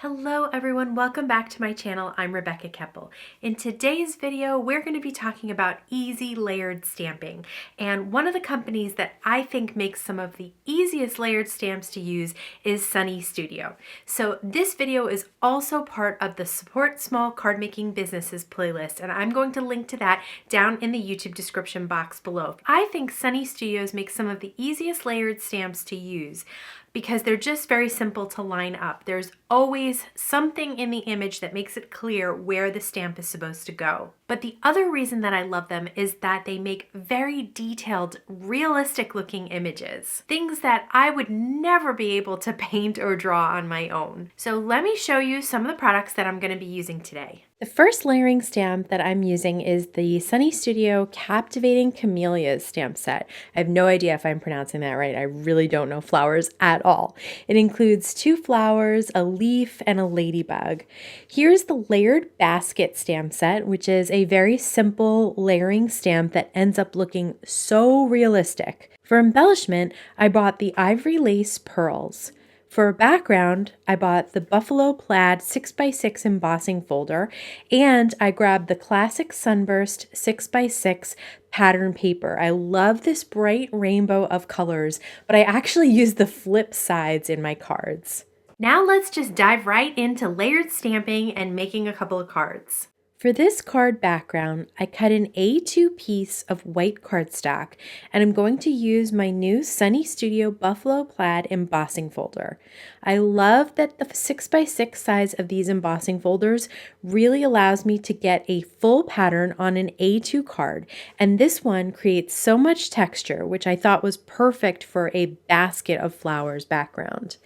Hello everyone, welcome back to my channel. I'm Rebecca Keppel. In today's video, we're going to be talking about easy layered stamping. And one of the companies that I think makes some of the easiest layered stamps to use is Sunny Studio. So this video is also part of the Support Small Card Making Businesses playlist, and I'm going to link to that down in the YouTube description box below. I think Sunny Studios makes some of the easiest layered stamps to use because they're just very simple to line up. There's always something in the image that makes it clear where the stamp is supposed to go. But the other reason that I love them is that they make very detailed, realistic looking images. Things that I would never be able to paint or draw on my own. So let me show you some of the products that I'm going to be using today. The first layering stamp that I'm using is the Sunny Studio Captivating Camellias stamp set. I have no idea if I'm pronouncing that right. I really don't know flowers at all. It includes 2 flowers, a leaf, and a ladybug. Here's the layered basket stamp set, which is a very simple layering stamp that ends up looking so realistic. For embellishment, I bought the Ivory lace pearls. For background, I bought the Buffalo Plaid 6x6 embossing folder, and I grabbed the classic Sunburst 6x6 pattern paper. I love this bright rainbow of colors, but I actually use the flip sides in my cards. Now let's just dive right into layered stamping and making a couple of cards. For this card background, I cut an A2 piece of white cardstock, and I'm going to use my new Sunny Studio Buffalo Plaid embossing folder. I love that the 6x6 size of these embossing folders really allows me to get a full pattern on an A2 card, and this one creates so much texture, which I thought was perfect for a basket of flowers background.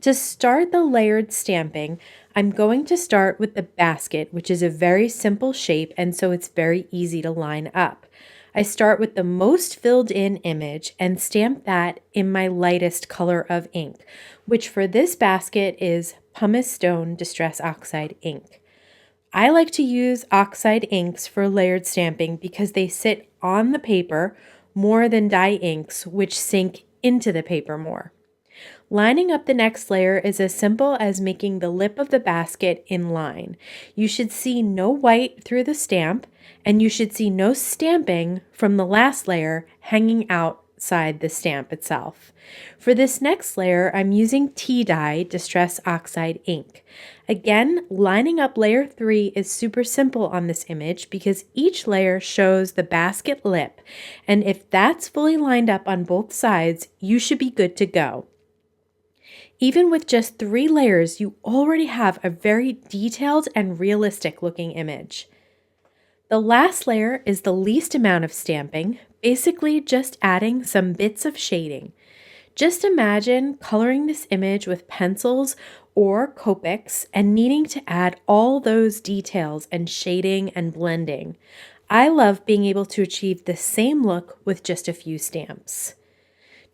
To start the layered stamping, I'm going to start with the basket, which is a very simple shape, and so it's very easy to line up. I start with the most filled in image and stamp that in my lightest color of ink, which for this basket is Pumice Stone Distress Oxide ink. I like to use Oxide inks for layered stamping because they sit on the paper more than dye inks, which sink into the paper more. Lining up the next layer is as simple as making the lip of the basket in line. You should see no white through the stamp, and you should see no stamping from the last layer hanging outside the stamp itself. For this next layer, I'm using Tea-Dye Distress Oxide ink. Again, lining up layer 3 is super simple on this image because each layer shows the basket lip, and if that's fully lined up on both sides, you should be good to go. Even with just 3 layers, you already have a very detailed and realistic looking image. The last layer is the least amount of stamping, basically just adding some bits of shading. Just imagine coloring this image with pencils or Copics and needing to add all those details and shading and blending. I love being able to achieve the same look with just a few stamps.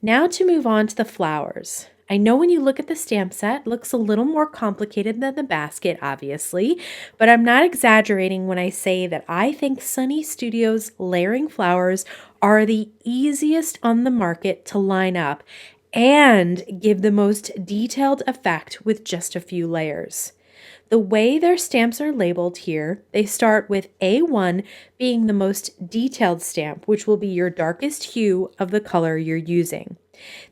Now to move on to the flowers. I know when you look at the stamp set, it looks a little more complicated than the basket, obviously, but I'm not exaggerating when I say that I think Sunny Studio's layering flowers are the easiest on the market to line up and give the most detailed effect with just a few layers. The way their stamps are labeled here, they start with A1 being the most detailed stamp, which will be your darkest hue of the color you're using.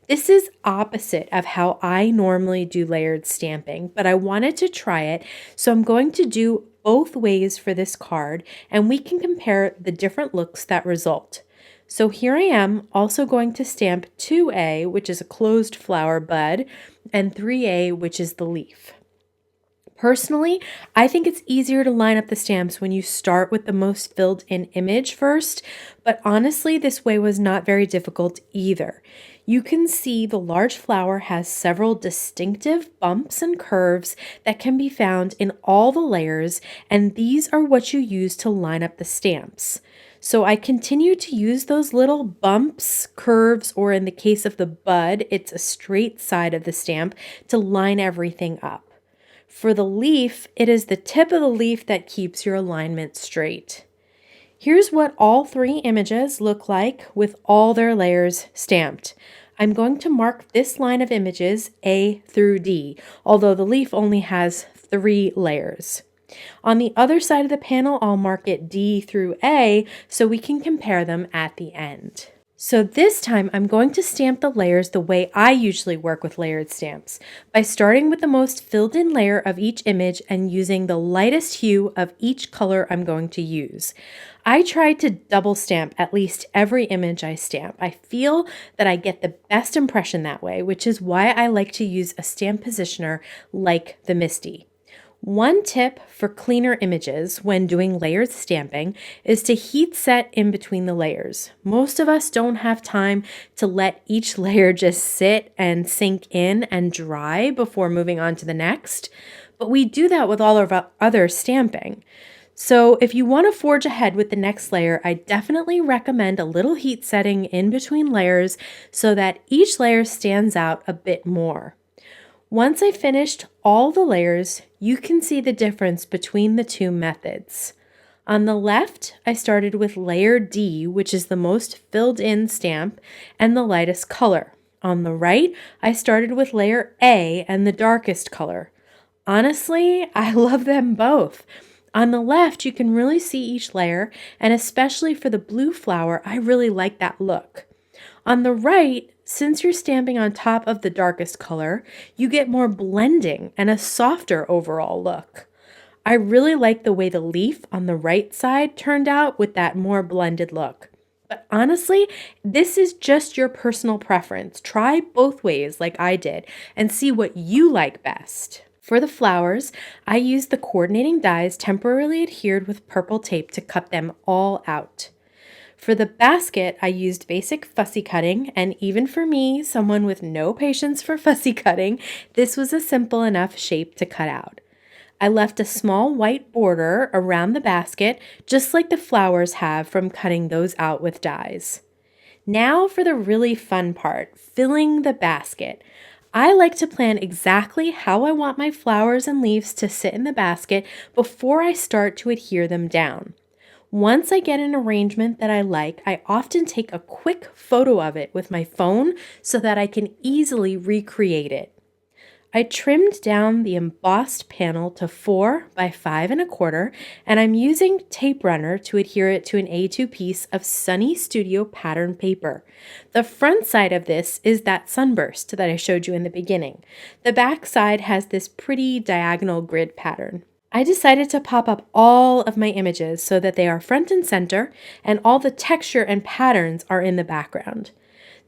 This is opposite of how I normally do layered stamping, but I wanted to try it, so I'm going to do both ways for this card, and we can compare the different looks that result. So here I am also going to stamp 2A, which is a closed flower bud, and 3A, which is the leaf. Personally, I think it's easier to line up the stamps when you start with the most filled in image first, but honestly, this way was not very difficult either. You can see the large flower has several distinctive bumps and curves that can be found in all the layers, and these are what you use to line up the stamps. So I continue to use those little bumps, curves, or in the case of the bud, it's a straight side of the stamp to line everything up. For the leaf, it is the tip of the leaf that keeps your alignment straight. Here's what all 3 images look like with all their layers stamped. I'm going to mark this line of images A through D, although the leaf only has 3 layers. On the other side of the panel, I'll mark it D through A so we can compare them at the end. So this time I'm going to stamp the layers the way I usually work with layered stamps, by starting with the most filled in layer of each image and using the lightest hue of each color I'm going to use. I try to double stamp at least every image I stamp. I feel that I get the best impression that way, which is why I like to use a stamp positioner like the Misty. One tip for cleaner images when doing layered stamping is to heat set in between the layers. Most of us don't have time to let each layer just sit and sink in and dry before moving on to the next, but we do that with all of our other stamping. So if you want to forge ahead with the next layer, I definitely recommend a little heat setting in between layers so that each layer stands out a bit more. Once I finished all the layers, you can see the difference between the two methods. On the left, I started with layer D, which is the most filled in stamp and the lightest color. On the right, I started with layer A and the darkest color. Honestly, I love them both. On the left, you can really see each layer, and especially for the blue flower, I really like that look. On the right, since you're stamping on top of the darkest color, you get more blending and a softer overall look. I really like the way the leaf on the right side turned out with that more blended look. But honestly, this is just your personal preference. Try both ways like I did and see what you like best. For the flowers, I used the coordinating dies temporarily adhered with purple tape to cut them all out. For the basket, I used basic fussy cutting, and even for me, someone with no patience for fussy cutting, this was a simple enough shape to cut out. I left a small white border around the basket, just like the flowers have from cutting those out with dies. Now for the really fun part, filling the basket. I like to plan exactly how I want my flowers and leaves to sit in the basket before I start to adhere them down. Once I get an arrangement that I like, I often take a quick photo of it with my phone so that I can easily recreate it. I trimmed down the embossed panel to 4 by 5 1/4, and I'm using tape runner to adhere it to an A2 piece of Sunny Studio pattern paper. The front side of this is that Sunburst that I showed you in the beginning. The back side has this pretty diagonal grid pattern. I decided to pop up all of my images so that they are front and center and all the texture and patterns are in the background.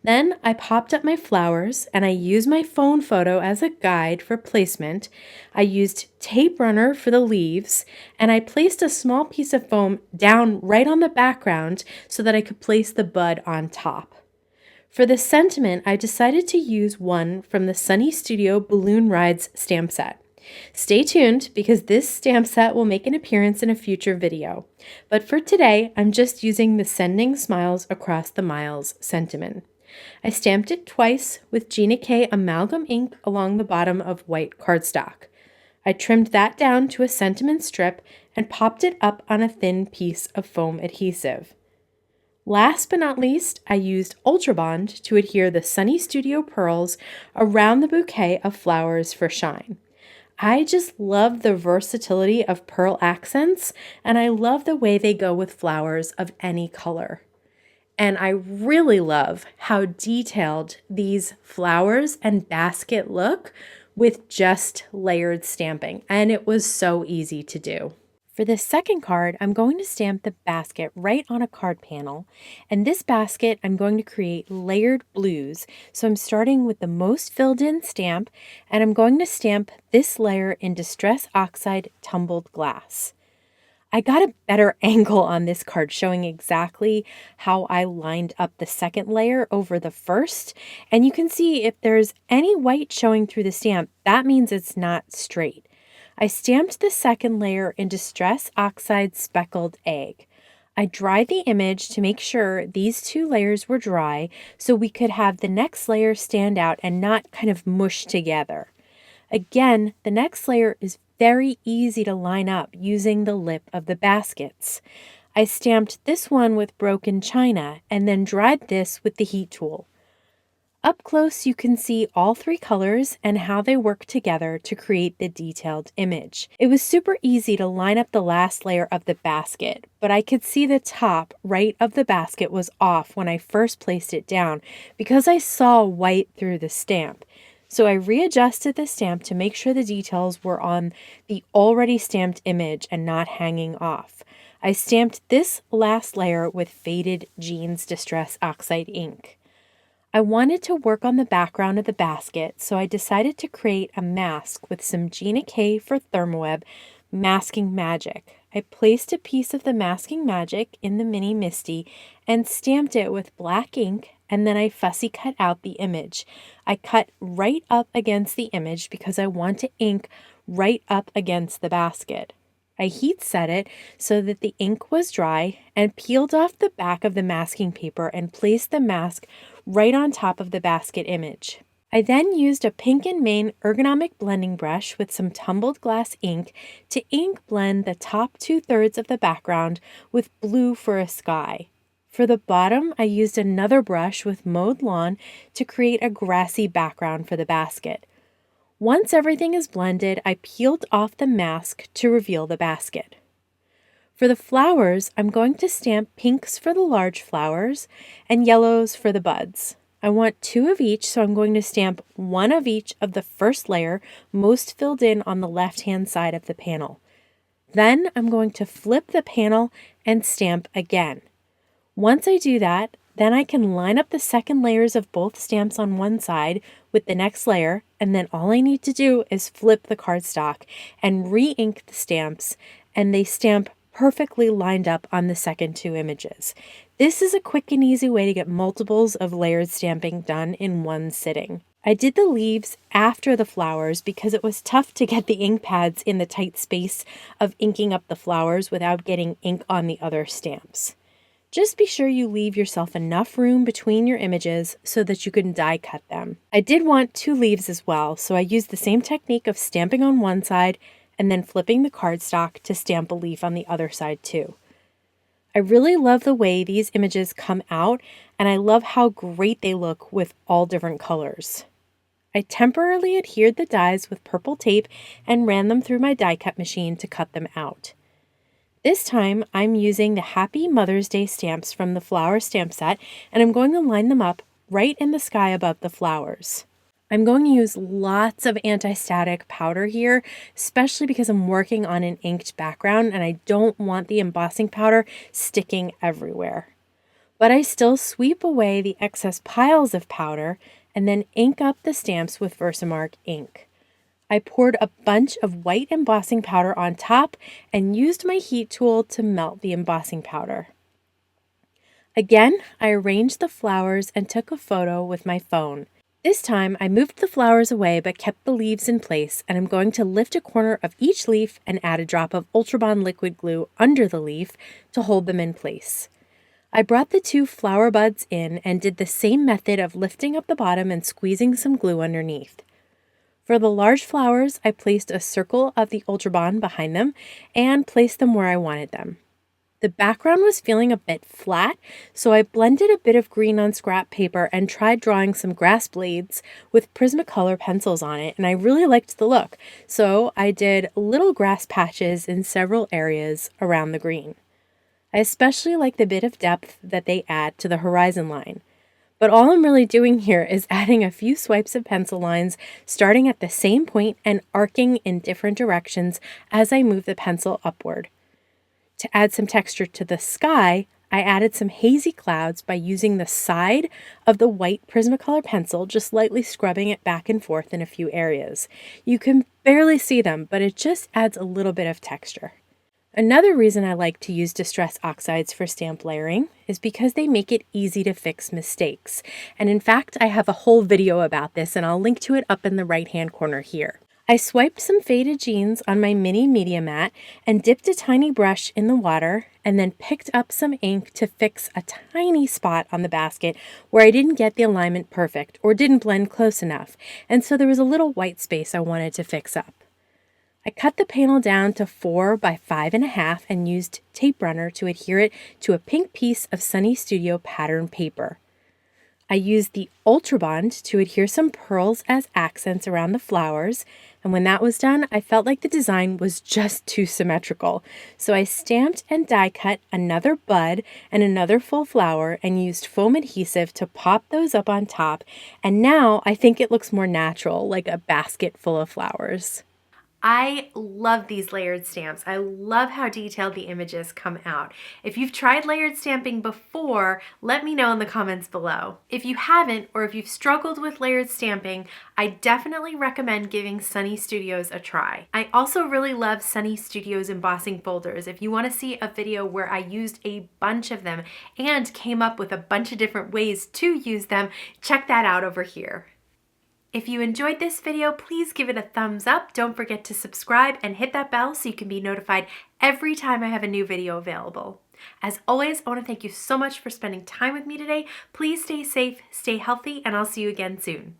Then I popped up my flowers and I used my phone photo as a guide for placement. I used tape runner for the leaves and I placed a small piece of foam down right on the background so that I could place the bud on top. For the sentiment, I decided to use one from the Sunny Studio Balloon Rides stamp set. Stay tuned because this stamp set will make an appearance in a future video. But for today, I'm just using the Sending Smiles Across the Miles sentiment. I stamped it twice with Gina K amalgam ink along the bottom of white cardstock. I trimmed that down to a sentiment strip and popped it up on a thin piece of foam adhesive. Last but not least, I used Ultra Bond to adhere the Sunny Studio pearls around the bouquet of flowers for shine. I just love the versatility of pearl accents, and I love the way they go with flowers of any color. And I really love how detailed these flowers and basket look with just layered stamping, and it was so easy to do. For this second card, I'm going to stamp the basket right on a card panel, and this basket I'm going to create layered blues. So I'm starting with the most filled in stamp, and I'm going to stamp this layer in Distress Oxide Tumbled Glass. I got a better angle on this card showing exactly how I lined up the second layer over the first, and you can see if there's any white showing through the stamp, that means it's not straight. I stamped the second layer in Distress Oxide Speckled Egg. I dried the image to make sure these two layers were dry so we could have the next layer stand out and not kind of mush together. Again, the next layer is very easy to line up using the lip of the baskets. I stamped this one with broken china and then dried this with the heat tool. Up close, you can see all three colors and how they work together to create the detailed image. It was super easy to line up the last layer of the basket, but I could see the top right of the basket was off when I first placed it down because I saw white through the stamp. So I readjusted the stamp to make sure the details were on the already stamped image and not hanging off. I stamped this last layer with faded Jeans Distress Oxide ink. I wanted to work on the background of the basket, so I decided to create a mask with some Gina K for Thermoweb Masking Magic. I placed a piece of the Masking Magic in the Mini Misty and stamped it with black ink, and then I fussy cut out the image. I cut right up against the image because I want to ink right up against the basket. I heat set it so that the ink was dry and peeled off the back of the masking paper and placed the mask right on top of the basket image. I then used a Pink & Mane ergonomic blending brush with some tumbled glass ink to ink blend the top 2/3 of the background with blue for a sky. For the bottom, I used another brush with mowed lawn to create a grassy background for the basket. Once everything is blended, I peeled off the mask to reveal the basket. For the flowers, I'm going to stamp pinks for the large flowers and yellows for the buds. I want 2 of each, so I'm going to stamp 1 of each of the first layer, most filled in on the left-hand side of the panel. Then I'm going to flip the panel and stamp again. Once I do that, then I can line up the second layers of both stamps on one side with the next layer, and then all I need to do is flip the cardstock and re-ink the stamps, and they stamp perfectly lined up on the second 2 images. This is a quick and easy way to get multiples of layered stamping done in one sitting. I did the leaves after the flowers because it was tough to get the ink pads in the tight space of inking up the flowers without getting ink on the other stamps. Just be sure you leave yourself enough room between your images so that you can die cut them. I did want 2 leaves as well, so I used the same technique of stamping on one side and then flipping the cardstock to stamp a leaf on the other side too. I really love the way these images come out, and I love how great they look with all different colors. I temporarily adhered the dies with purple tape and ran them through my die cut machine to cut them out. This time, I'm using the Happy Mother's Day stamps from the flower stamp set, and I'm going to line them up right in the sky above the flowers. I'm going to use lots of anti-static powder here, especially because I'm working on an inked background and I don't want the embossing powder sticking everywhere. But I still sweep away the excess piles of powder and then ink up the stamps with Versamark ink. I poured a bunch of white embossing powder on top and used my heat tool to melt the embossing powder. Again, I arranged the flowers and took a photo with my phone. This time, I moved the flowers away but kept the leaves in place, and I'm going to lift a corner of each leaf and add a drop of Ultra Bond liquid glue under the leaf to hold them in place. I brought the 2 flower buds in and did the same method of lifting up the bottom and squeezing some glue underneath. For the large flowers, I placed a circle of the Ultra Bond behind them and placed them where I wanted them. The background was feeling a bit flat, so I blended a bit of green on scrap paper and tried drawing some grass blades with Prismacolor pencils on it, and I really liked the look, so I did little grass patches in several areas around the green. I especially like the bit of depth that they add to the horizon line. But all I'm really doing here is adding a few swipes of pencil lines, starting at the same point and arcing in different directions as I move the pencil upward. To add some texture to the sky, I added some hazy clouds by using the side of the white Prismacolor pencil, just lightly scrubbing it back and forth in a few areas. You can barely see them, but it just adds a little bit of texture. Another reason I like to use Distress Oxides for stamp layering is because they make it easy to fix mistakes. And in fact, I have a whole video about this, and I'll link to it up in the right-hand corner here. I swiped some faded jeans on my mini media mat and dipped a tiny brush in the water and then picked up some ink to fix a tiny spot on the basket where I didn't get the alignment perfect or didn't blend close enough, and so there was a little white space I wanted to fix up. I cut the panel down to 4 by 5.5 and used tape runner to adhere it to a pink piece of Sunny Studio pattern paper. I used the Ultra Bond to adhere some pearls as accents around the flowers, and when that was done, I felt like the design was just too symmetrical. So I stamped and die cut another bud and another full flower and used foam adhesive to pop those up on top, and now I think it looks more natural, like a basket full of flowers. I love these layered stamps. I love how detailed the images come out. If you've tried layered stamping before, let me know in the comments below. If you haven't, or if you've struggled with layered stamping, I definitely recommend giving Sunny Studios a try. I also really love Sunny Studios embossing folders. If you want to see a video where I used a bunch of them and came up with a bunch of different ways to use them, check that out over here. If you enjoyed this video, please give it a thumbs up. Don't forget to subscribe and hit that bell so you can be notified every time I have a new video available. As always, I want to thank you so much for spending time with me today. Please stay safe, stay healthy, and I'll see you again soon.